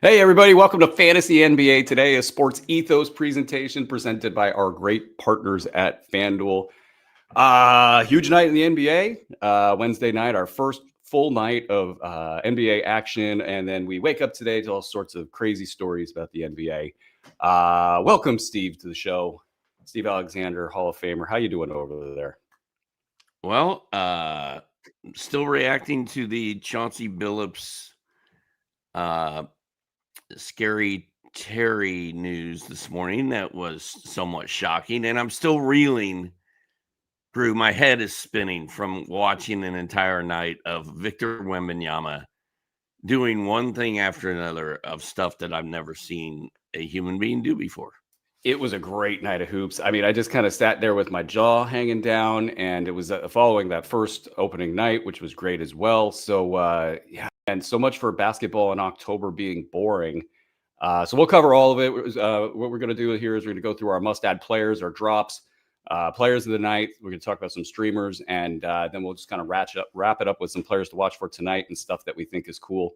Hey, everybody, welcome to Fantasy NBA Today, a sports ethos presentation presented by our great partners at FanDuel. Huge night in the NBA. Wednesday night, our first full night of NBA action. And then we wake up today to all sorts of crazy stories about the NBA. Welcome, Steve, to the show. Steve Alexander, Hall of Famer. How you doing over there? Well, still reacting to the Chauncey Billups scary Terry news this morning. That was somewhat shocking, and I'm still reeling. Drew, my head is spinning from watching an entire night of Victor Wembanyama doing one thing after another of stuff that I've never seen a human being do before. It was a great night of hoops. I mean, I just kind of sat there with my jaw hanging down, and it was following that first opening night, which was great as well. So, yeah, and so much for basketball in October being boring. So we'll cover all of it. What we're going to do here is we're going to go through our must-add players, our drops, players of the night. We're going to talk about some streamers, and then we'll just kind of wrap it up with some players to watch for tonight and stuff that we think is cool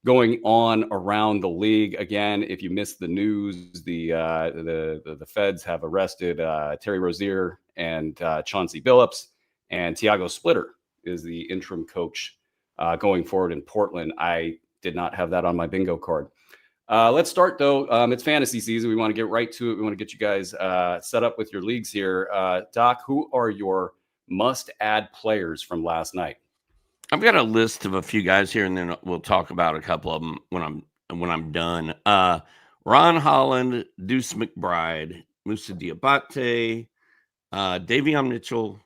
going on around the league. Again, if you missed the news, the Feds have arrested Terry Rozier and Chauncey Billups, and Tiago Splitter is the interim coach going forward in Portland. I did not have that on my bingo card. Let's start, though. It's fantasy season. We want to get right to it. We want to get you guys set up with your leagues here. Doc, who are your must-add players from last night? I've got a list of a few guys here, and then we'll talk about a couple of them when I'm done. Ron Holland, Deuce McBride, Moussa Diabate, Davion Mitchell,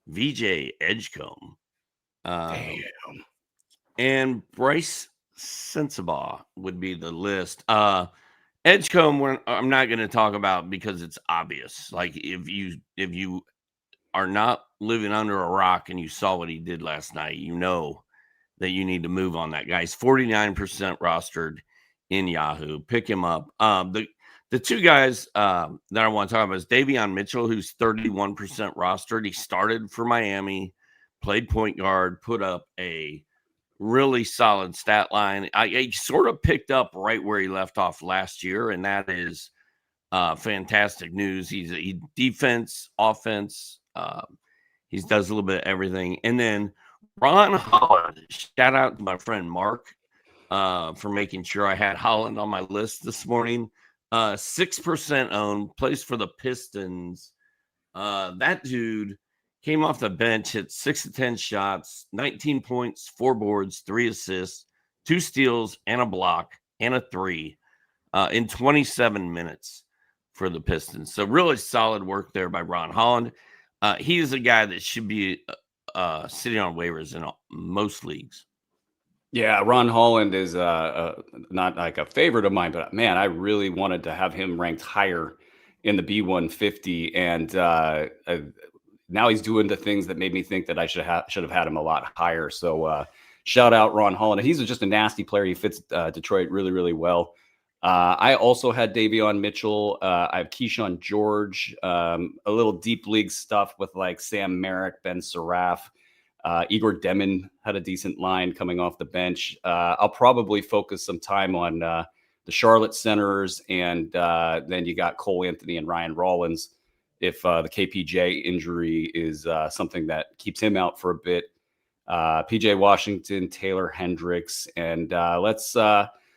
VJ Edgecombe, and Bryce Sensabaugh would be the list. Edgecombe, I'm not going to talk about because it's obvious. Like if you are not living under a rock and you saw what he did last night, you know that you need to move on that guy. He's 49% rostered in Yahoo. Pick him up. The two guys that I want to talk about is Davion Mitchell, who's 31% rostered. He started for Miami, played point guard, put up a really solid stat line. I sort of picked up right where he left off last year, and that is fantastic news. He defense, offense. He does a little bit of everything. And then Ron Holland, shout out to my friend Mark for making sure I had Holland on my list this morning. 6% owned, plays for the Pistons. That dude came off the bench, hit 6 of 10 shots, 19 points, 4 boards, 3 assists, 2 steals, and a block, and a 3 in 27 minutes for the Pistons. So really solid work there by Ron Holland. He is a guy that should be sitting on waivers in most leagues. Yeah, Ron Holland is not like a favorite of mine, but man, I really wanted to have him ranked higher in the B150, and now he's doing the things that made me think that I should have had him a lot higher. So shout out Ron Holland. He's just a nasty player. He fits Detroit really, really well. I also had Davion Mitchell. I have Keyshawn George, a little deep league stuff with like Sam Merrick, Ben Saraf. Igor Demon had a decent line coming off the bench. I'll probably focus some time on the Charlotte centers, and then you got Cole Anthony and Ryan Rollins if the KPJ injury is something that keeps him out for a bit. PJ Washington, Taylor Hendricks, and let's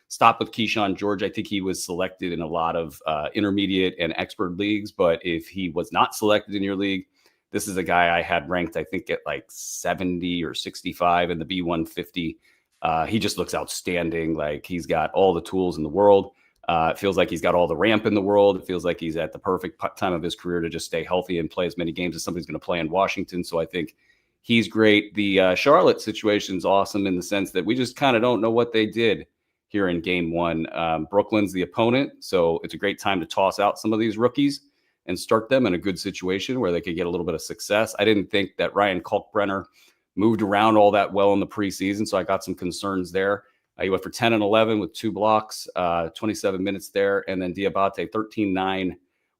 stop with Keyshawn George. I think he was selected in a lot of intermediate and expert leagues, but if he was not selected in your league, this is a guy I had ranked, I think, at like 70 or 65 in the B150. He just looks outstanding. Like he's got all the tools in the world. It feels like he's got all the ramp in the world. It feels like he's at the perfect time of his career to just stay healthy and play as many games as somebody's going to play in Washington. So I think he's great. The Charlotte situation is awesome in the sense that we just kind of don't know what they did here in game one. Brooklyn's the opponent, so it's a great time to toss out some of these rookies and start them in a good situation where they could get a little bit of success. I didn't think that Ryan Kalkbrenner moved around all that well in the preseason, so I got some concerns there. He went for 10 and 11 with 2 blocks, 27 minutes there, and then Diabate 13-9,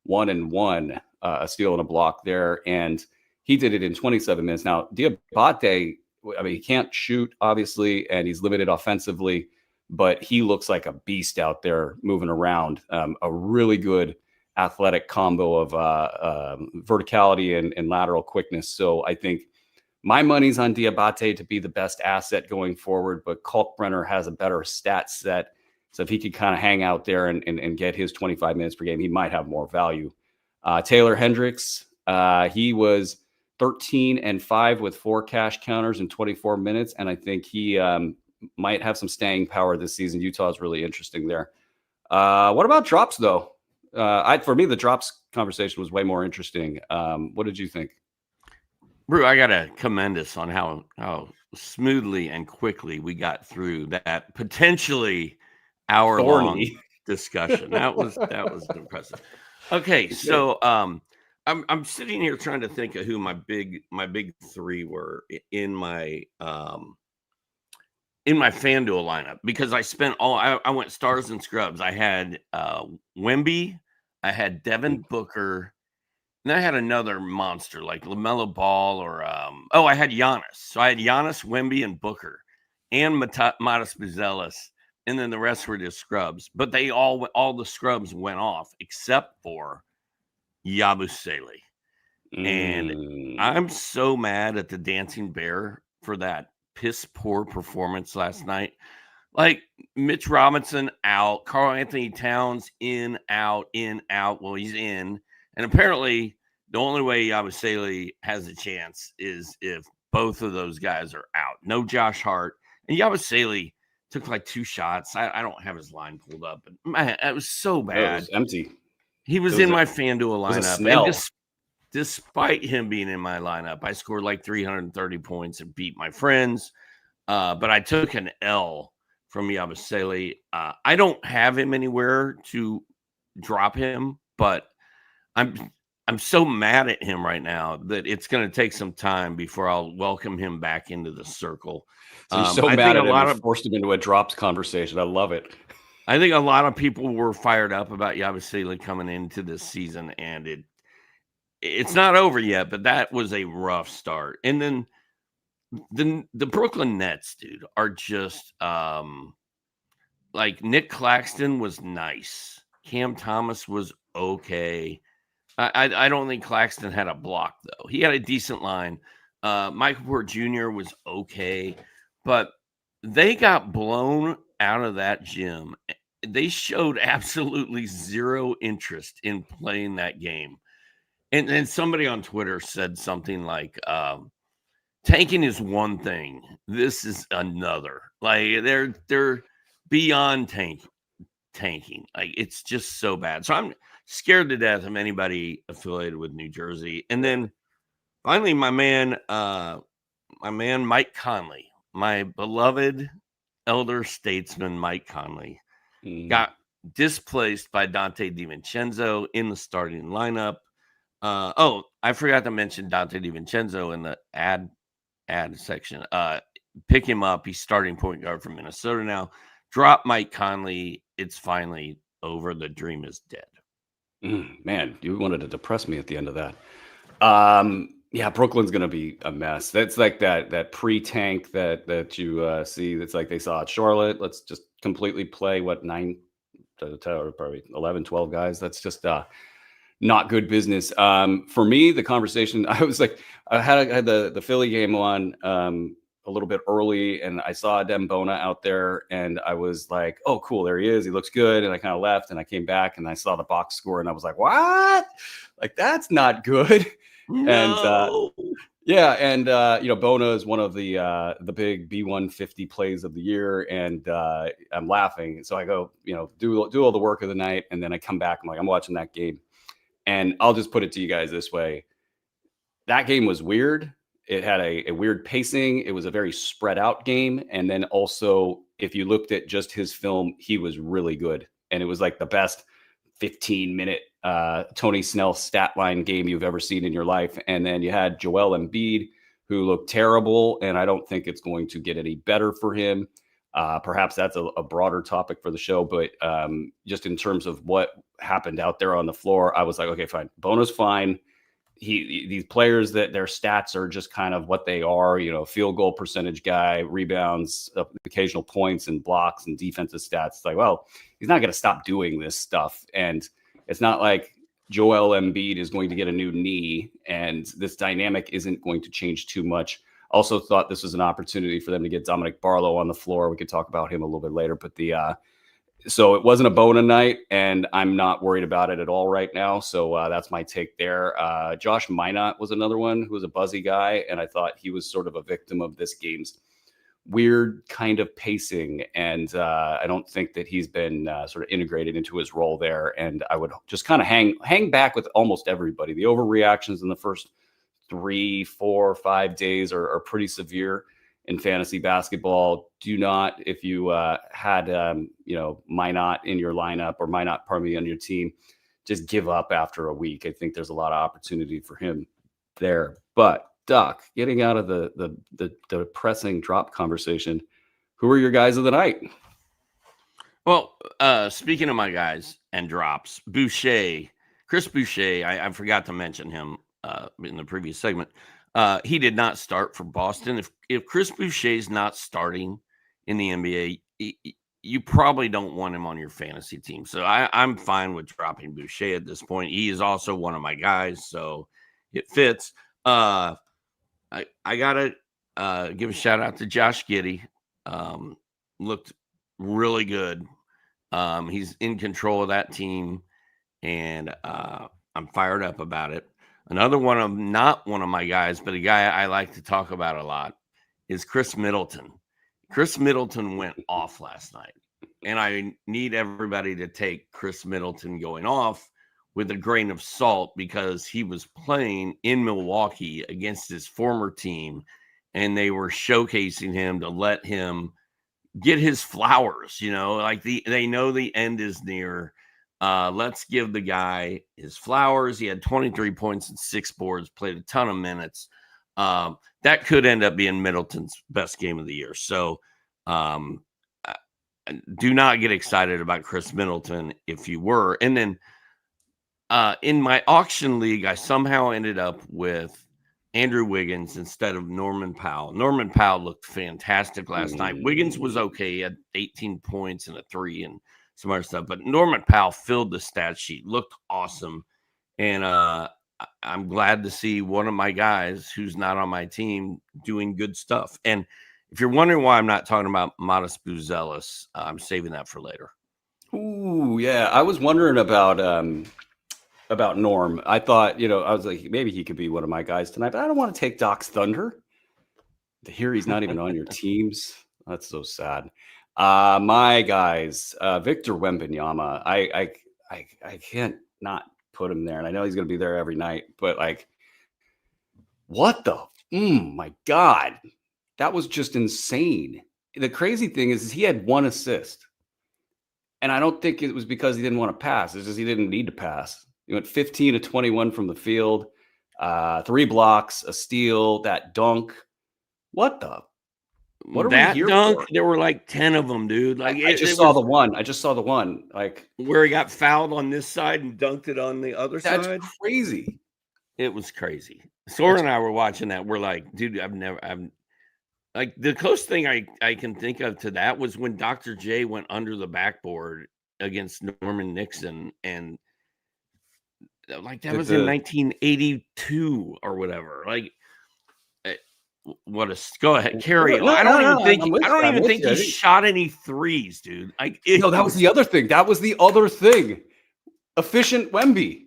1-1, a steal and a block there, and he did it in 27 minutes. Now, Diabate, I mean, he can't shoot, obviously, and he's limited offensively, but he looks like a beast out there moving around. A really good athletic combo of verticality and lateral quickness. So I think my money's on Diabate to be the best asset going forward, but Kalkbrenner has a better stat set. So if he could kind of hang out there and get his 25 minutes per game, he might have more value. Taylor Hendricks, he was 13-5 with 4 cash counters in 24 minutes. And I think he might have some staying power this season. Utah is really interesting there. What about drops, though? For me, the drops conversation was way more interesting. What did you think? Brew, I got to commend us on how smoothly and quickly we got through that potentially hour-long discussion. That was impressive. Okay, so I'm sitting here trying to think of who my big 3 were in my FanDuel lineup, because I spent I went stars and scrubs. I had Wemby, I had Devin Booker, and I had another monster like LaMelo Ball or I had Giannis. So I had Giannis, Wemby, and Booker, and Matas Buzelis, and then the rest were just scrubs. But they all the scrubs went off except for Yabusele. And I'm so mad at the Dancing Bear for that piss poor performance last night. Like, Mitch Robinson out, Karl Anthony Towns in, out. Well, he's in. And apparently the only way Yabusele has a chance is if both of those guys are out. No Josh Hart. And Yabusele took like 2 shots. I don't have his line pulled up, but man, it was so bad. It was empty. He was in my FanDuel lineup. And despite him being in my lineup, I scored like 330 points and beat my friends. But I took an L from Yabusele. I don't have him anywhere to drop him, but I'm so mad at him right now that it's going to take some time before I'll welcome him back into the circle. So you're so mad at him, forced him into a drops conversation. I love it. I think a lot of people were fired up about Yabusele coming into this season, and it's not over yet, but that was a rough start. And then the Brooklyn Nets, dude, are just like Nick Claxton was nice. Cam Thomas was okay. I don't think Claxton had a block, though. He had a decent line. Michael Porter Jr. was okay, but they got blown out of that gym. They showed absolutely zero interest in playing that game. And somebody on Twitter said something like, tanking is one thing. This is another. Like, they're beyond tanking. Like, it's just so bad. So I'm scared to death of anybody affiliated with New Jersey. And then finally, my man Mike Conley, my beloved elder statesman Mike Conley, got displaced by Dante DiVincenzo in the starting lineup. I forgot to mention Dante DiVincenzo in the ad section. Pick him up. He's starting point guard from Minnesota now. Drop Mike Conley. It's finally over. The dream is dead. Man, you wanted to depress me at the end of that. Yeah, Brooklyn's going to be a mess. That's like that pre-tank that you see. That's like they saw at Charlotte. Let's just completely play probably 11, 12 guys. That's just not good business. For me, the conversation, I was like, I had the Philly game on a little bit early, and I saw Dembona out there, and I was like, oh, cool, there he is. He looks good. And I kind of left, and I came back, and I saw the box score, and I was like, what? Like, that's not good. No. And Bona is one of the big B150 plays of the year, and I'm laughing. So I go, do all the work of the night, and then I come back. I'm like, I'm watching that game, and I'll just put it to you guys this way: that game was weird. It had a weird pacing. It was a very spread out game, and then also, if you looked at just his film, he was really good, and it was like the best 15-minute Tony Snell stat line game you've ever seen in your life. And then you had Joel Embiid, who looked terrible, and I don't think it's going to get any better for him. Perhaps that's a broader topic for the show, but just in terms of what happened out there on the floor, I was like, okay, fine. Bono's fine. these players that their stats are just kind of what they are, field goal percentage guy, rebounds, occasional points and blocks and defensive stats. It's like, well, he's not going to stop doing this stuff. And it's not like Joel Embiid is going to get a new knee and this dynamic isn't going to change too much. Also thought this was an opportunity for them to get Dominic Barlow on the floor. We could talk about him a little bit later, but so it wasn't a Bona night, and I'm not worried about it at all right now. So that's my take there. Josh Minot was another one who was a buzzy guy, and I thought he was sort of a victim of this game's weird kind of pacing, and I don't think that he's been sort of integrated into his role there. And I would just kind of hang back with almost everybody. The overreactions in the first 3, 4, 5 days are pretty severe in fantasy basketball. Do not, if you had Minot in your lineup or Minot, on your team, just give up after a week. I think there's a lot of opportunity for him there. But Doc, getting out of the depressing drop conversation, who are your guys of the night? Well, speaking of my guys and drops, Chris Boucher, I forgot to mention him in the previous segment. He did not start for Boston. If Chris Boucher's not starting in the NBA, you probably don't want him on your fantasy team. So I'm fine with dropping Boucher at this point. He is also one of my guys, so it fits. I gotta give a shout out to Josh Giddey. Looked really good. He's in control of that team, and I'm fired up about it. Another one of not one of my guys, but a guy I like to talk about a lot is Chris Middleton. Chris Middleton went off last night, and I need everybody to take Chris Middleton going off with a grain of salt because he was playing in Milwaukee against his former team, and they were showcasing him to let him get his flowers, like they know the end is near. Let's give the guy his flowers. He had 23 points and 6 boards, played a ton of minutes. That could end up being Middleton's best game of the year. So do not get excited about Chris Middleton if you were. And then in my auction league, I somehow ended up with Andrew Wiggins instead of Norman Powell. Norman Powell looked fantastic last night. Wiggins was okay. He had 18 points and a 3 and some other stuff, but Norman Powell filled the stat sheet, looked awesome. And I'm glad to see one of my guys who's not on my team doing good stuff. And if you're wondering why I'm not talking about Modest Buzelis, I'm saving that for later. Ooh, yeah. I was wondering about Norm. I thought, I was like, maybe he could be one of my guys tonight, but I don't want to take Doc's thunder. To hear he's not even on your teams, that's so sad. My guys, Victor Wembanyama. I can't not put him there, and I know he's going to be there every night. But what the? My God, that was just insane. The crazy thing is he had 1 assist, and I don't think it was because he didn't want to pass. It's just he didn't need to pass. He went 15 to 21 from the field, 3 blocks, a steal, that dunk. What the? What are that we here dunk? for? There were like 10 of them, dude. Like I just saw the one. I just saw the one. Like where he got fouled on this side and dunked it on the other side. That's crazy. It was crazy. Soren and I were watching that. We're like, dude, I'm like the closest thing I can think of to that was when Dr. J went under the backboard against Norman Nixon, and like that was in 1982 or whatever. Like, go ahead, carry on. I don't even think he shot any threes, dude. No, that was the other thing. Efficient Wemby.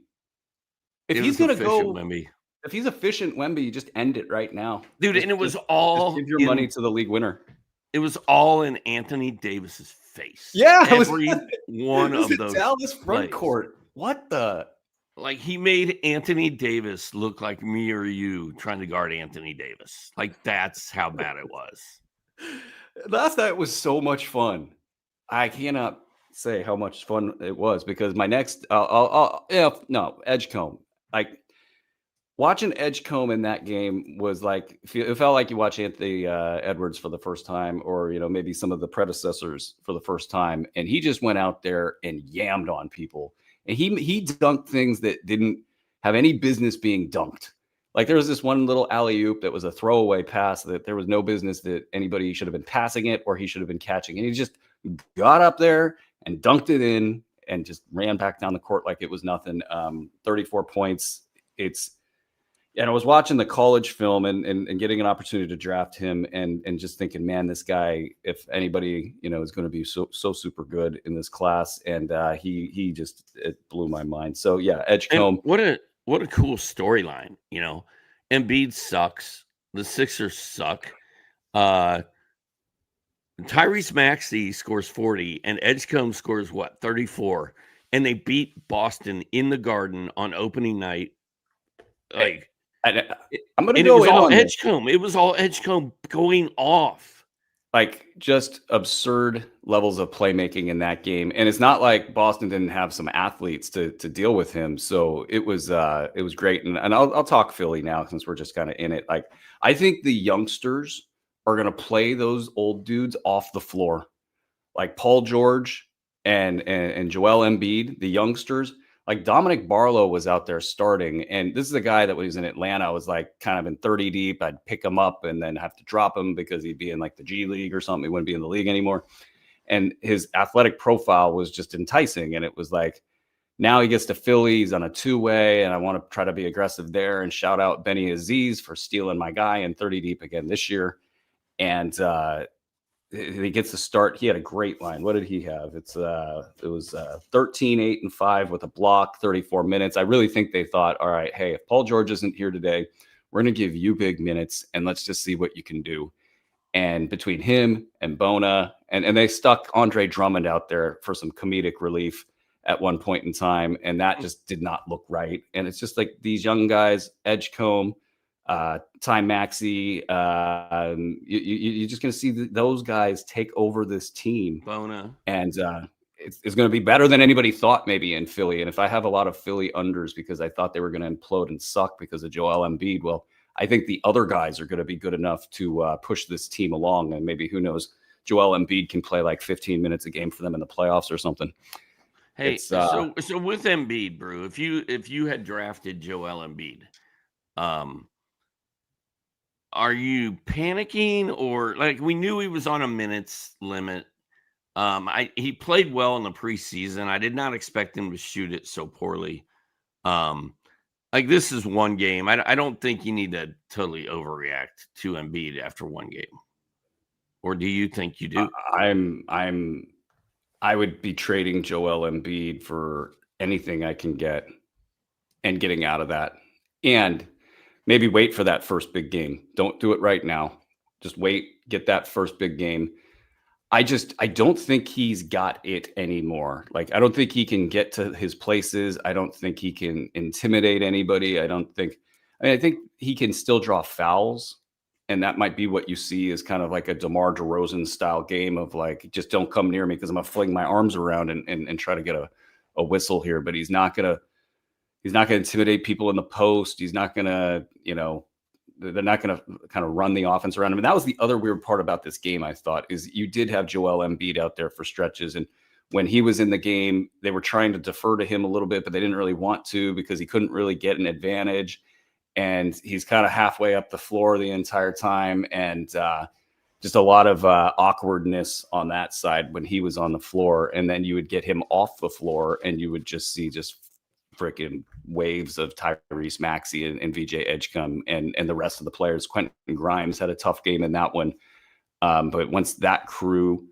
If he's gonna go, Wemby. If he's efficient Wemby, you just end it right now, dude. Just, and it was all give your money to the league winner. It was all in Anthony Davis's face. Yeah, every one of those Dallas front court. What the? Like, he made Anthony Davis look like me or you trying to guard Anthony Davis. Like, that's how bad it was. Last night was so much fun. I cannot say how much fun it was because my next, Edgecombe. Like, watching Edgecombe in that game was like, it felt like you watch Anthony Edwards for the first time, or, maybe some of the predecessors for the first time. And he just went out there and yammed on people. And he dunked things that didn't have any business being dunked. Like there was this one little alley-oop that was a throwaway pass that there was no business that anybody should have been passing it or he should have been catching. And he just got up there and dunked it in and just ran back down the court like it was nothing. 34 points. And I was watching the college film and getting an opportunity to draft him and just thinking, man, this guy, if anybody, is going to be so super good in this class. And he just, it blew my mind. So yeah, Edgecombe. And what a cool storyline, Embiid sucks. The Sixers suck. Tyrese Maxey scores 40 and Edgecombe scores 34. And they beat Boston in the Garden on opening night. Like, I'm going to go in on Edgecombe. It was all Edgecombe going off. Like just absurd levels of playmaking in that game. And it's not like Boston didn't have some athletes to deal with him. So it was great. And I'll talk Philly now since we're just kind of in it. Like I think the youngsters are going to play those old dudes off the floor, like Paul George and Joel Embiid, the youngsters. Like Dominic Barlow was out there starting, and this is a guy that when he was in Atlanta was like kind of in 30 deep. I'd pick him up and then have to drop him because he'd be in like the G League or something. He wouldn't be in the league anymore. And his athletic profile was just enticing. And it was like, now he gets to Philly. He's on a two-way, and I want to try to be aggressive there and shout out Benny Aziz for stealing my guy in 30 deep again this year. And he gets to start. He had a great line. What did he have? It was 13, 8, and 5 with a block, 34 minutes. I really think they thought, all right, hey, if Paul George isn't here today, we're going to give you big minutes and let's just see what you can do. And between him and Bona, and they stuck Andre Drummond out there for some comedic relief at one point in time, and that just did not look right. And it's just like these young guys, Edgecombe, Ty Maxey, you're just going to see those guys take over this team. Bona. And it's going to be better than anybody thought maybe in Philly. And if I have a lot of Philly unders because I thought they were going to implode and suck because of Joel Embiid, well, I think the other guys are going to be good enough to push this team along. And maybe, who knows, Joel Embiid can play like 15 minutes a game for them in the playoffs or something. Hey, so with Embiid, Brew, if you had drafted Joel Embiid, are you panicking, or like we knew he was on a minutes limit? He played well in the preseason. I did not expect him to shoot it so poorly. Like this is one game. I don't think you need to totally overreact to Embiid after one game. Or do you think you do? I would be trading Joel Embiid for anything I can get and getting out of that. And maybe wait for that first big game. Don't do it right now. Just wait, get that first big game. I don't think he's got it anymore. Like, I don't think he can get to his places. I don't think he can intimidate anybody. I think he can still draw fouls. And that might be what you see is kind of like a DeMar DeRozan style game of like, just don't come near me because I'm going to fling my arms around and try to get a whistle here. But he's not going to intimidate people in the post. He's not going to, they're not going to kind of run the offense around him. And that was the other weird part about this game, I thought, is you did have Joel Embiid out there for stretches. And when he was in the game, they were trying to defer to him a little bit, but they didn't really want to because he couldn't really get an advantage. And he's kind of halfway up the floor the entire time. And just a lot of awkwardness on that side when he was on the floor. And then you would get him off the floor and you would just see freaking waves of Tyrese Maxey and VJ Edgecombe and the rest of the players. Quentin Grimes had a tough game in that one. But once that crew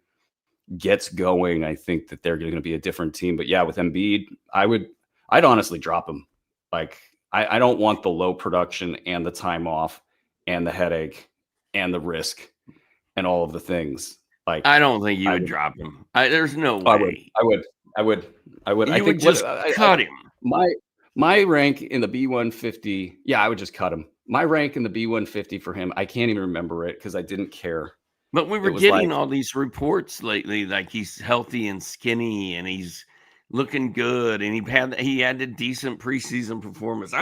gets going, I think that they're going to be a different team. But yeah, with Embiid, I'd honestly drop him. Like, I don't want the low production and the time off and the headache and the risk and all of the things. Like, I don't think you would drop him. There's no way. I would. You would just cut him. My rank in the B150, yeah, I would just cut him. My rank in the B150 for him, I can't even remember it because I didn't care. But we were getting all these reports lately, like he's healthy and skinny and he's looking good, and he had a decent preseason performance.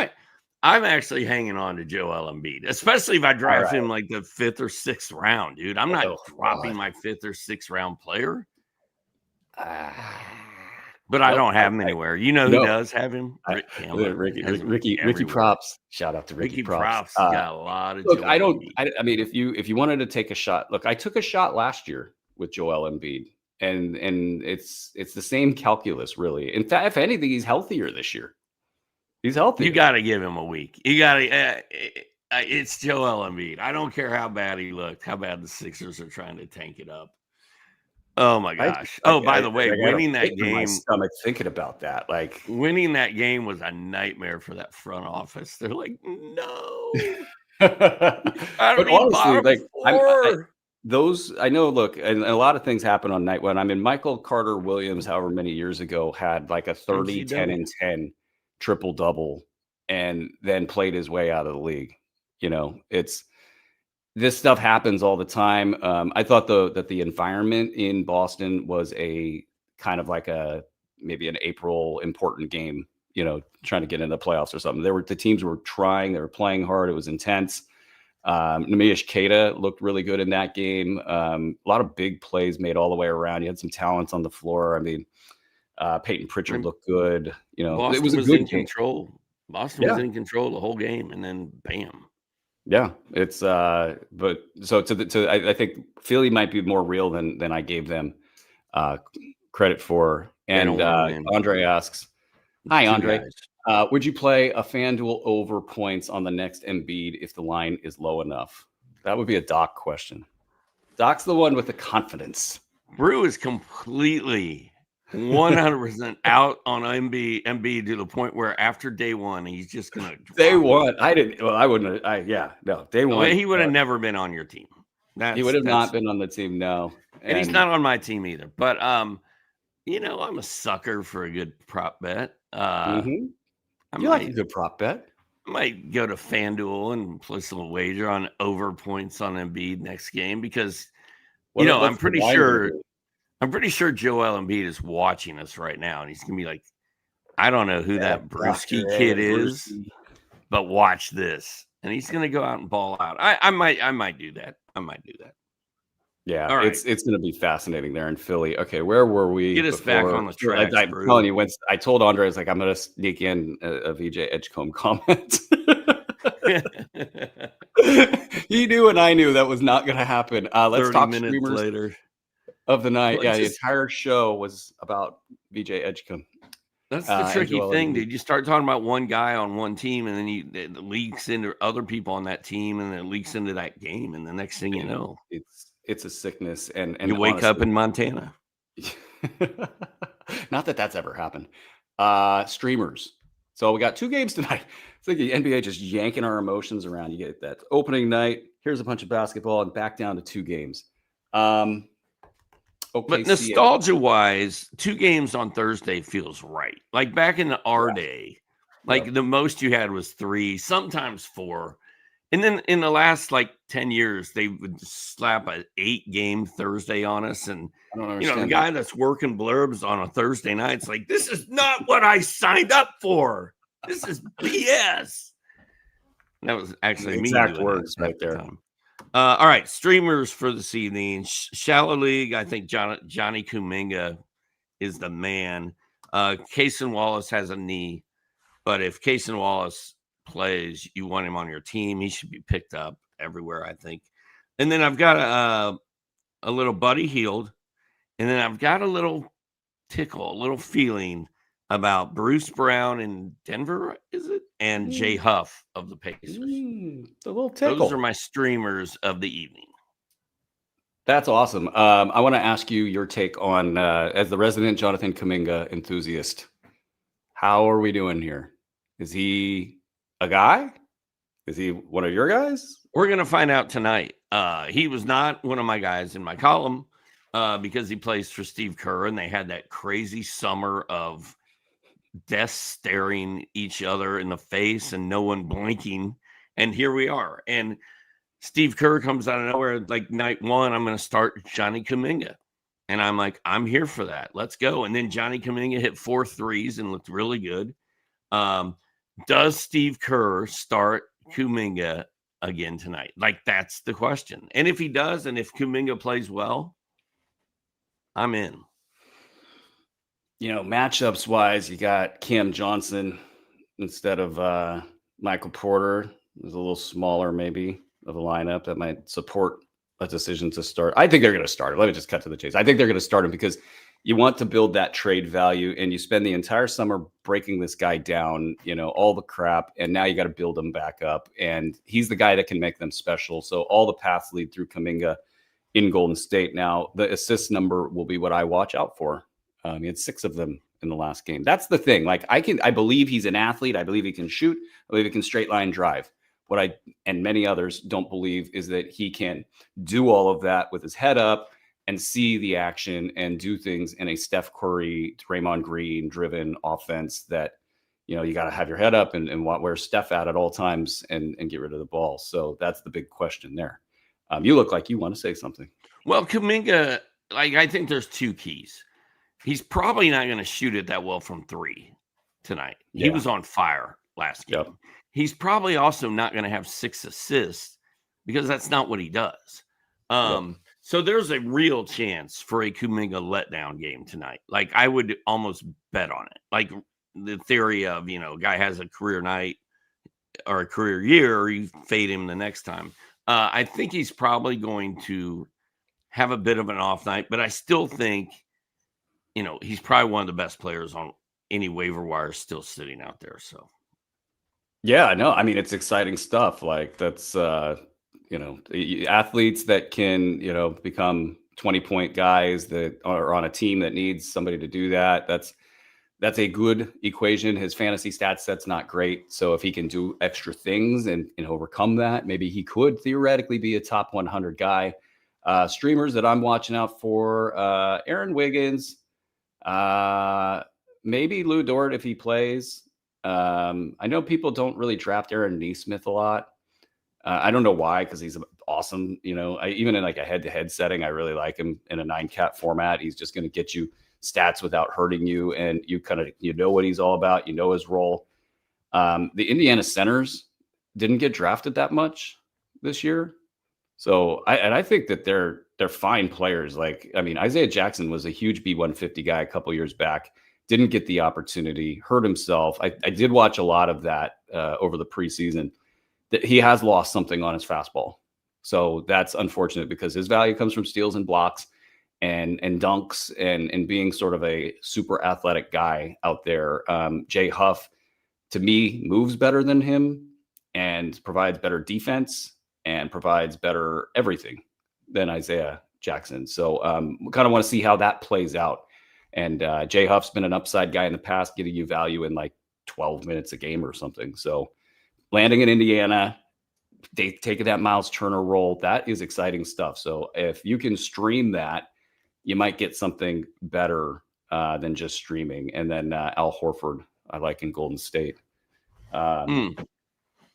I'm actually hanging on to Joel Embiid, especially if I draft him like the 5th or 6th round, dude. I'm not dropping my 5th or 6th round player. But I don't have him anywhere. You know who does have him? Rick Campbell. Ricky Props. Shout out to Ricky Props. Got a lot of look, Joel Embiid. I mean, if you wanted to take a shot, look, I took a shot last year with Joel Embiid, and it's the same calculus, really. In fact, if anything, he's healthier this year. He's healthy. You got to give him a week. You got to. It's Joel Embiid. I don't care how bad he looked, how bad the Sixers are trying to tank it up. Oh my gosh! By the way, winning that game, my stomach thinking about that, like winning that game was a nightmare for that front office. They're like, no. But honestly, like I know. Look, and a lot of things happen on night one. I mean, Michael Carter Williams, however many years ago, had like a 30, 10, and 10 triple double, and then played his way out of the league. You know, this stuff happens all the time. I thought that the environment in Boston was a kind of like maybe an April important game, you know, trying to get into the playoffs or something. The teams were trying, they were playing hard. It was intense. Nemish Keita looked really good in that game. A lot of big plays made all the way around. You had some talents on the floor. I mean, Peyton Pritchard looked good. You know, Boston it was a good game. Boston was in control the whole game, and then bam. Yeah, it's but so I think Philly might be more real than I gave them credit for. And Andre asks, "Hi, Andre. Would you play a FanDuel over points on the next Embiid if the line is low enough?" That would be a Doc question. Doc's the one with the confidence. Brew is completely 100% out on Embiid to the point where after day one, he's just gonna day one. I didn't. Well, I wouldn't. Day one. He would have never been on your team. He would have not been on the team. No, and he's not on my team either. But you know, I'm a sucker for a good prop bet. You like a good prop bet? I might go to FanDuel and place a little wager on over points on Embiid next game because I'm pretty sure Joel Embiid is watching us right now, and he's gonna be like, I don't know who that Bruski kid is, but watch this, and he's gonna go out and ball out. I might do that. Yeah, all right. It's gonna be fascinating there in Philly. Okay, where were we? Get us back on the track. I'm telling you, I told Andre, I was like, I'm gonna sneak in a VJ Edgecombe comment. He knew and I knew that was not gonna happen. Let's talk streamers later of the night. Yeah, the entire show was about VJ Edgecombe. That's the tricky thing, dude. You start talking about one guy on one team, and then it leaks into other people on that team, and then it leaks into that game, and the next thing you know, it's a sickness. And you wake up in Montana. Not that that's ever happened. Streamers. So we got 2 games tonight. It's like the NBA just yanking our emotions around. You get that opening night. Here's a bunch of basketball, and back down to 2 games. But nostalgia-wise, 2 games on Thursday feels right. Like back in our day, the most you had was 3, sometimes 4. And then in the last 10 years, they would slap an 8-game Thursday on us. And the guy that's working blurbs on a Thursday night, it's like, this is not what I signed up for. This is BS. That was actually me. Exact words right there. All right, streamers for this evening. Shallow League, I think Johnny Kuminga is the man. Cason Wallace has a knee, but if Cason Wallace plays, you want him on your team. He should be picked up everywhere, I think. And then I've got a little Buddy Hield, and then I've got a little tickle, a little feeling about Bruce Brown in Denver, is it? And Jay Huff of the Pacers. The little tickle. Those are my streamers of the evening. That's awesome. I want to ask you your take on, as the resident Jonathan Kuminga enthusiast, how are we doing here? Is he a guy? Is he one of your guys? We're going to find out tonight. He was not one of my guys in my column because he plays for Steve Kerr, and they had that crazy summer of desks staring each other in the face and no one blinking. And here we are. And Steve Kerr comes out of nowhere, night 1, I'm going to start Johnny Kuminga. And I'm like, I'm here for that. Let's go. And then Johnny Kuminga hit 4 threes and looked really good. Does Steve Kerr start Kuminga again tonight? That's the question. And if he does, and if Kuminga plays well, I'm in. Matchups wise, you got Cam Johnson instead of Michael Porter. Is a little smaller, maybe, of a lineup that might support a decision to start. I think they're going to start him. Let me just cut to the chase. I think they're going to start him because you want to build that trade value, and you spend the entire summer breaking this guy down, all the crap, and now you got to build him back up. And he's the guy that can make them special. So all the paths lead through Kuminga in Golden State. Now, the assist number will be what I watch out for. He had 6 of them in the last game. That's the thing. Like I believe he's an athlete. I believe he can shoot. I believe he can straight line drive. What I and many others don't believe is that he can do all of that with his head up and see the action and do things in a Steph Curry, Draymond Green driven offense that, you got to have your head up and where's Steph at all times and get rid of the ball. So that's the big question there. You look like you want to say something. Well, Kuminga, I think there's 2 keys. He's probably not going to shoot it that well from 3 tonight. Yeah. He was on fire last game. Yep. He's probably also not going to have 6 assists because that's not what he does. So there's a real chance for a Kuminga letdown game tonight. Like I would almost bet on it. Like the theory of, guy has a career night or a career year, or you fade him the next time. I think he's probably going to have a bit of an off night, but I still think, he's probably one of the best players on any waiver wire still sitting out there. So. Yeah, no, I mean, it's exciting stuff. Like that's, athletes that can, become 20-point guys that are on a team that needs somebody to do that. That's a good equation. His fantasy stat set's not great. So if he can do extra things and overcome that, maybe he could theoretically be a top 100 guy. Streamers that I'm watching out for, Aaron Wiggins, maybe Lou Dort if he plays. I know people don't really draft Aaron Nesmith a lot. I don't know why, because he's awesome. Even in like a head-to-head setting, I really like him in a 9-cat format. He's just going to get you stats without hurting you, and you kind of what he's all about. His role. The Indiana centers didn't get drafted that much this year, so I think that they're fine players. Like Isaiah Jackson was a huge B150 guy a couple years back. Didn't get the opportunity, hurt himself. I did watch a lot of that over the preseason. That he has lost something on his fastball. So that's unfortunate because his value comes from steals and blocks and dunks and being sort of a super athletic guy out there. Jay Huff, to me, moves better than him and provides better defense and provides better everything than Isaiah Jackson. So we kind of want to see how that plays out. And Jay Huff's been an upside guy in the past, giving you value in like 12 minutes a game or something. So landing in Indiana, they take that Miles Turner role. That is exciting stuff. So if you can stream that, you might get something better than just streaming. And then Al Horford, I like in Golden State. Yeah,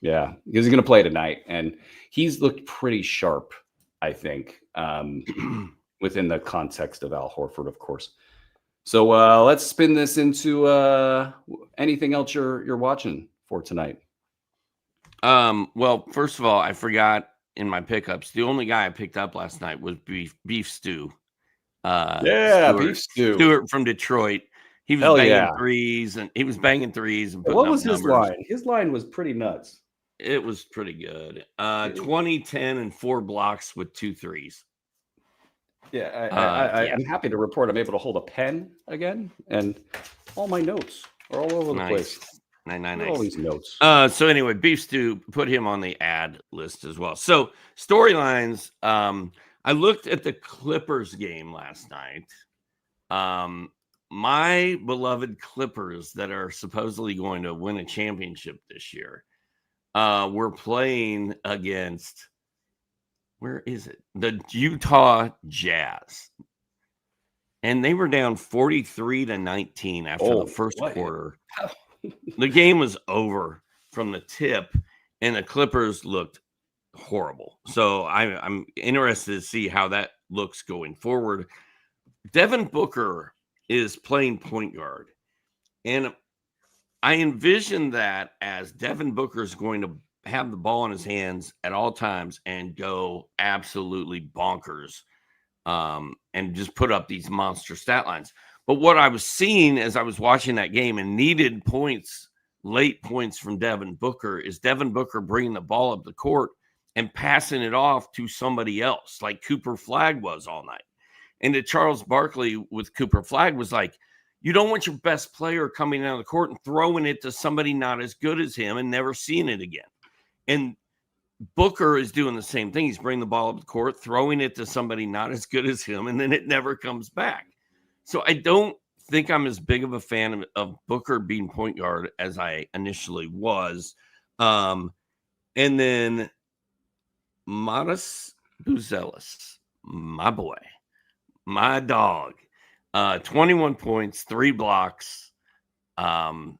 because he's going to play tonight. And he's looked pretty sharp, I think, within the context of Al Horford, of course. So let's spin this into anything else you're watching for tonight. Well, first of all, I forgot in my pickups, the only guy I picked up last night was Beef Stew. Beef Stew. Stewart from Detroit. He was banging threes and putting what was up his numbers. line? His line was pretty nuts. It was pretty good. 20, 10, and 4 blocks with 2 threes. Yeah, I'm happy to report I'm able to hold a pen again, and all my notes are all over the place. Nice. All these notes. So anyway, Beef Stew, put him on the ad list as well. So storylines. I looked at the Clippers game last night. My beloved Clippers that are supposedly going to win a championship this year were playing against, where is it? The Utah Jazz. And they were down 43-19 after the first quarter. The game was over from the tip, and the Clippers looked horrible. So I'm interested to see how that looks going forward. Devin Booker is playing point guard, and I envision that as Devin Booker is going to have the ball in his hands at all times and go absolutely bonkers and just put up these monster stat lines. But what I was seeing as I was watching that game and needed points, late points from Devin Booker, is Devin Booker bringing the ball up the court and passing it off to somebody else, like Cooper Flagg was all night. And to Charles Barkley with Cooper Flagg was like, you don't want your best player coming out of the court and throwing it to somebody not as good as him and never seeing it again. And Booker is doing the same thing. He's bringing the ball up the court, throwing it to somebody not as good as him, and then it never comes back. So I don't think I'm as big of a fan of Booker being point guard as I initially was. And then Modest Buzelis, my boy, my dog, 21 points, 3 blocks, some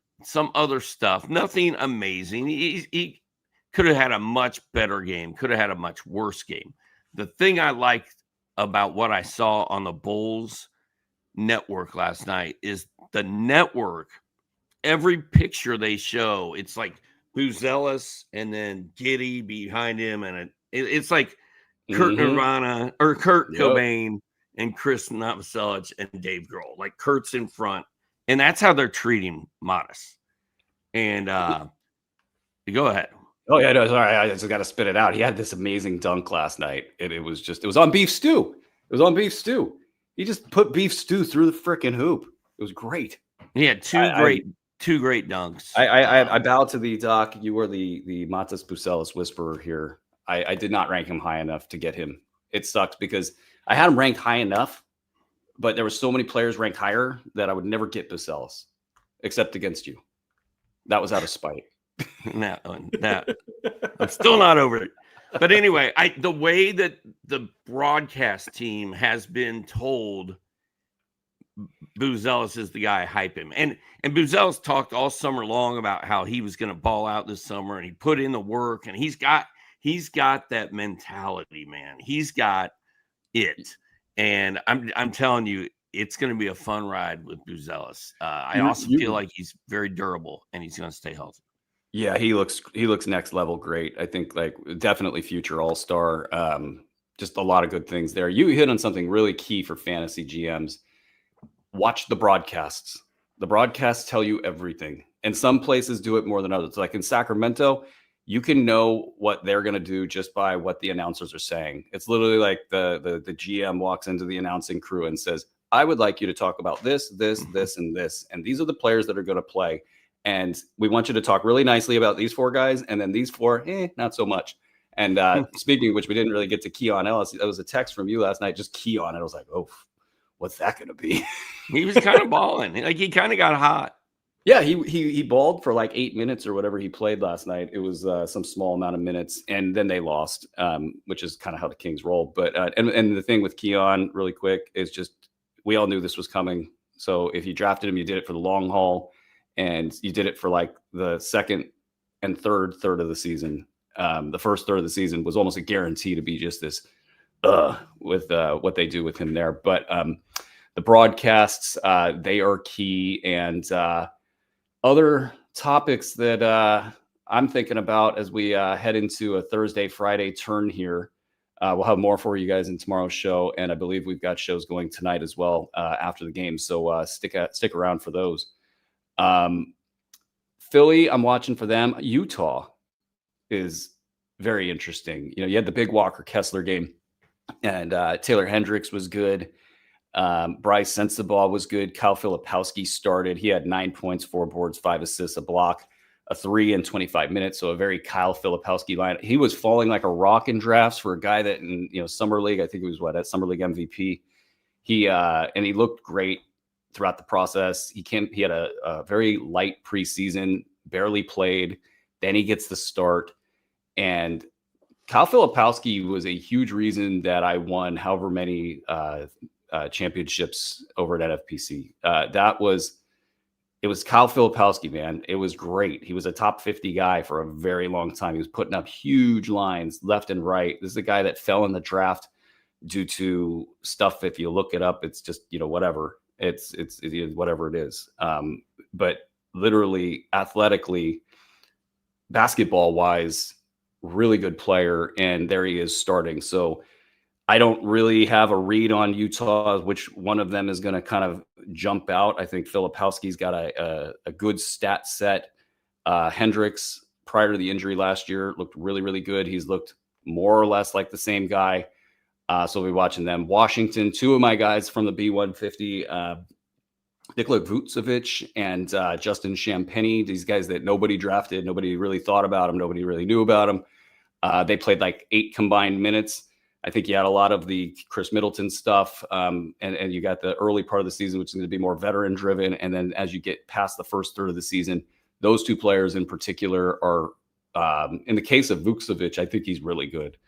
other stuff, nothing amazing. He could have had a much better game, could have had a much worse game. The thing I liked about what I saw on the Bulls network last night is the network, every picture they show, it's like Buzelis and then Giddey behind him, and it's like Kurt Nirvana or Kurt Cobain and Chris Novoselic and Dave Grohl. Like Kurt's in front, and that's how they're treating Modest. And go ahead. Oh yeah, no, sorry, I just got to spit it out. He had this amazing dunk last night. It was on beef stew. It was on beef stew. He just put beef stew through the freaking hoop. It was great. He had two great dunks. I bow to the doc. You were the Matas Buzelis whisperer here. I did not rank him high enough to get him. It sucks because I had him ranked high enough, but there were so many players ranked higher that I would never get Buzelis, except against you. That was out of spite. No, I'm still not over it. But anyway, the way that the broadcast team has been told Buzelis is the guy, hype him. And Buzelis talked all summer long about how he was going to ball out this summer, and he put in the work, and he's got that mentality, man. He's got it. And I'm telling you, it's going to be a fun ride with Buzelis. I also feel like he's very durable, and he's going to stay healthy. Yeah, he looks next level great. I think like definitely future all-star. Just a lot of good things there. You hit on something really key for fantasy GMs. Watch the broadcasts. The broadcasts tell you everything. And some places do it more than others. Like in Sacramento, you can know what they're going to do just by what the announcers are saying. It's literally like the GM walks into the announcing crew and says, I would like you to talk about this, this, this, and this. And these are the players that are going to play. And we want you to talk really nicely about these 4 guys. And then these 4, not so much. And speaking of which, we didn't really get to Keon Ellis. That was a text from you last night, just key on it. I was like, oh, what's that going to be? He was kind of balling. Like he kind of got hot. Yeah, he balled for like 8 minutes or whatever he played last night. It was some small amount of minutes, and then they lost, which is kind of how the Kings roll. But and the thing with Keon, really quick, is just we all knew this was coming. So if you drafted him, you did it for the long haul, and you did it for like the second and third of the season. The first third of the season was almost a guarantee to be just this with what they do with him there. But the broadcasts, they are key, and other topics that I'm thinking about as we head into a Thursday, Friday turn here. We'll have more for you guys in tomorrow's show, and I believe we've got shows going tonight as well after the game. So stick around for those. Philly, I'm watching for them. Utah is very interesting. You know, you had the big Walker Kessler game, and Taylor Hendricks was good. Bryce Sensabaugh was good. Kyle Filipowski started. He had 9 points, 4 boards, 5 assists, a block, a 3 in 25 minutes. So a very Kyle Filipowski line. He was falling like a rock in drafts for a guy that in Summer League, I think it was at Summer League MVP. He looked great throughout the process. He had a very light preseason, barely played. Then he gets the start, and Kyle Filipowski was a huge reason that I won however many championships over at NFPC. It was Kyle Filipowski, man. It was great. He was a top 50 guy for a very long time. He was putting up huge lines left and right. This is a guy that fell in the draft due to stuff. If you look it up, it's just, whatever. It is whatever it is. But literally, athletically, basketball wise, really good player. And there he is starting. So I don't really have a read on Utah, which one of them is going to kind of jump out. I think Filipowski's got a good stat set. Hendricks, prior to the injury last year, looked really, really good. He's looked more or less like the same guy. So we'll be watching them. Washington, two of my guys from the B150, Nikola Vucevic and Justin Champagnie, these guys that nobody drafted, nobody really thought about them, nobody really knew about them. They played like 8 combined minutes. I think you had a lot of the Chris Middleton stuff, and you got the early part of the season, which is going to be more veteran driven. And then as you get past the first third of the season, those two players in particular are, in the case of Vucevic, I think he's really good.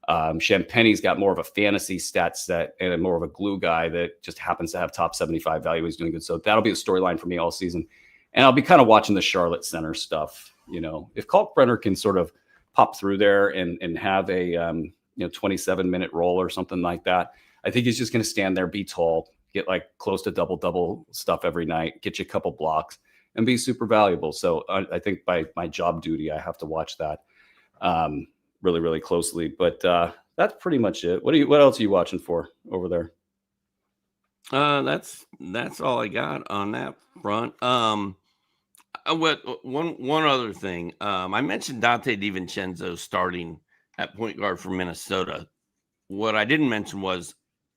Champagnie's got more of a fantasy stat set and more of a glue guy that just happens to have top 75 value. He's doing good. So that'll be a storyline for me all season. And I'll be kind of watching the Charlotte Center stuff. You know, if Kalkbrenner can sort of pop through there and have a 27-minute role or something like that, I think he's just going to stand there, be tall, get like close to double stuff every night, get you a couple blocks, and be super valuable. So I think by my job duty, I have to watch that really, really closely. But that's pretty much it. What else are you watching for over there? That's all I got on that front. One other thing. I mentioned Dante DiVincenzo starting at point guard for Minnesota. What I didn't mention was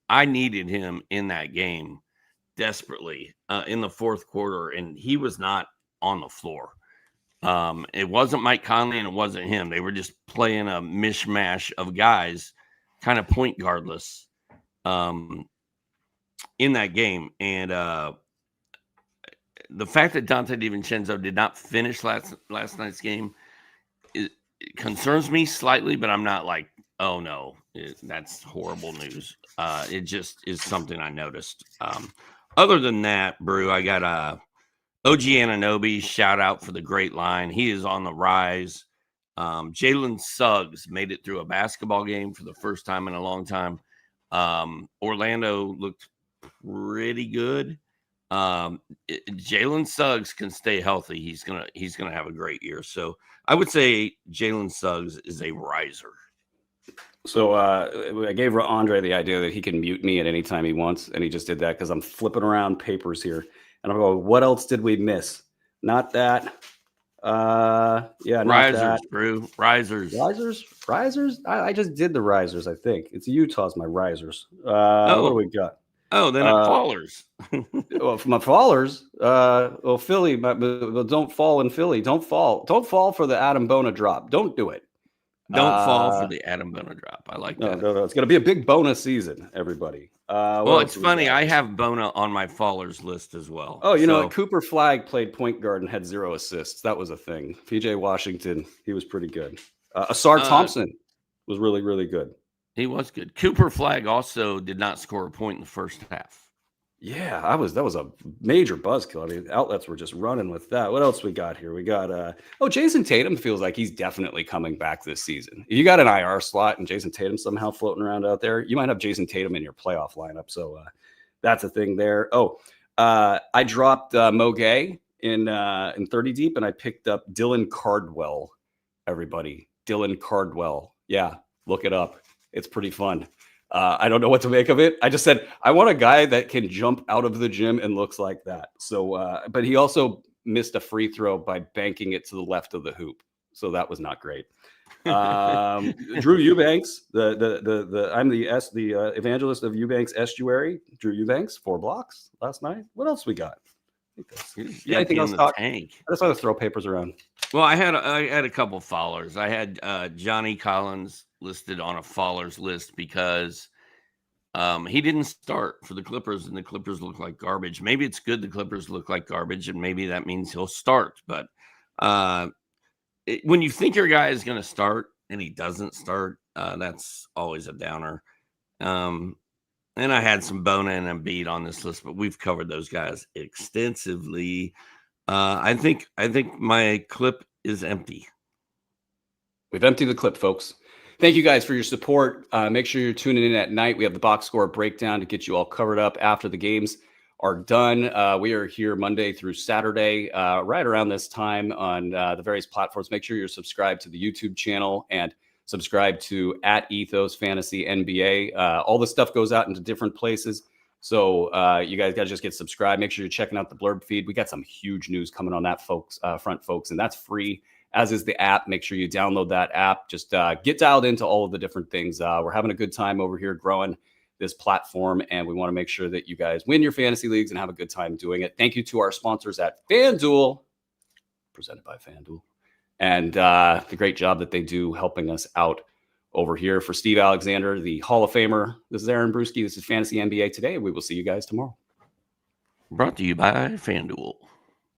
I needed him in that game desperately in the fourth quarter, and he was not on the floor. It wasn't Mike Conley and it wasn't him. They were just playing a mishmash of guys, kind of point guardless in that game. And the fact that Dante DiVincenzo did not finish last night's game, it concerns me slightly, but I'm not like, oh no, that's horrible news. It just is something I noticed. Other than that, Brew, I got OG Anunoby, shout out for the great line. He is on the rise. Jalen Suggs made it through a basketball game for the first time in a long time. Orlando looked pretty good. Jalen Suggs can stay healthy. He's gonna have a great year. So I would say Jalen Suggs is a riser. So I gave Andre the idea that he can mute me at any time he wants, and he just did that because I'm flipping around papers here. And I'm going, what else did we miss? Not that. Not risers, that. Brew. Risers. I just did the risers, I think. It's Utah's my risers. What do we got? Oh, then fallers. Well, for my fallers, Philly, but don't fall in Philly. Don't fall for the Adam Bona drop. Don't do it. Don't fall for the Adam Bona drop. I like that. No. It's going to be a big bonus season, everybody. Well, it's funny. I have Bona on my fallers list as well. Oh, you know, Cooper Flagg played point guard and had 0 assists. That was a thing. PJ Washington, he was pretty good. Asar Thompson was really, really good. He was good. Cooper Flagg also did not score a point in the first half. Yeah, that was a major buzzkill. I mean, outlets were just running with that. What else we got here? We got Jason Tatum feels like he's definitely coming back this season. If you got an IR slot and Jason Tatum somehow floating around out there, you might have Jason Tatum in your playoff lineup. So that's a thing there. I dropped Mo Gay in 30 deep, and I picked up Dylan Cardwell. Everybody, Dylan Cardwell. Yeah, look it up. It's pretty fun. I don't know what to make of it. I just said, I want a guy that can jump out of the gym and looks like that. So, but he also missed a free throw by banking it to the left of the hoop. So that was not great. Drew Eubanks, I'm the evangelist of Eubanks Estuary. Drew Eubanks, 4 blocks last night. What else we got? Anything else? I just want to throw papers around. Well, I had a couple followers. I had Johnny Collins listed on a followers list because he didn't start for the Clippers, and the Clippers look like garbage. Maybe it's good the Clippers look like garbage, and maybe that means he'll start. But when you think your guy is going to start and he doesn't start, that's always a downer. And I had some Bona and Embiid on this list, but we've covered those guys extensively. I think my clip is empty. We've emptied the clip, folks. Thank you guys for your support. Make sure you're tuning in at night. We have the box score breakdown to get you all covered up after the games are done. We are here Monday through Saturday, right around this time on the various platforms. Make sure you're subscribed to the YouTube channel and Subscribe to @EthosFantasyNBA. All the stuff goes out into different places. So you guys got to just get subscribed. Make sure you're checking out the blurb feed. We got some huge news coming on that front, folks, and that's free, as is the app. Make sure you download that app. Just get dialed into all of the different things. We're having a good time over here growing this platform, and we want to make sure that you guys win your fantasy leagues and have a good time doing it. Thank you to our sponsors at FanDuel, presented by FanDuel, and the great job that they do helping us out over here. For Steve Alexander, the Hall of Famer, this is Aaron Bruski. This is Fantasy NBA Today. We will see you guys tomorrow. Brought to you by FanDuel.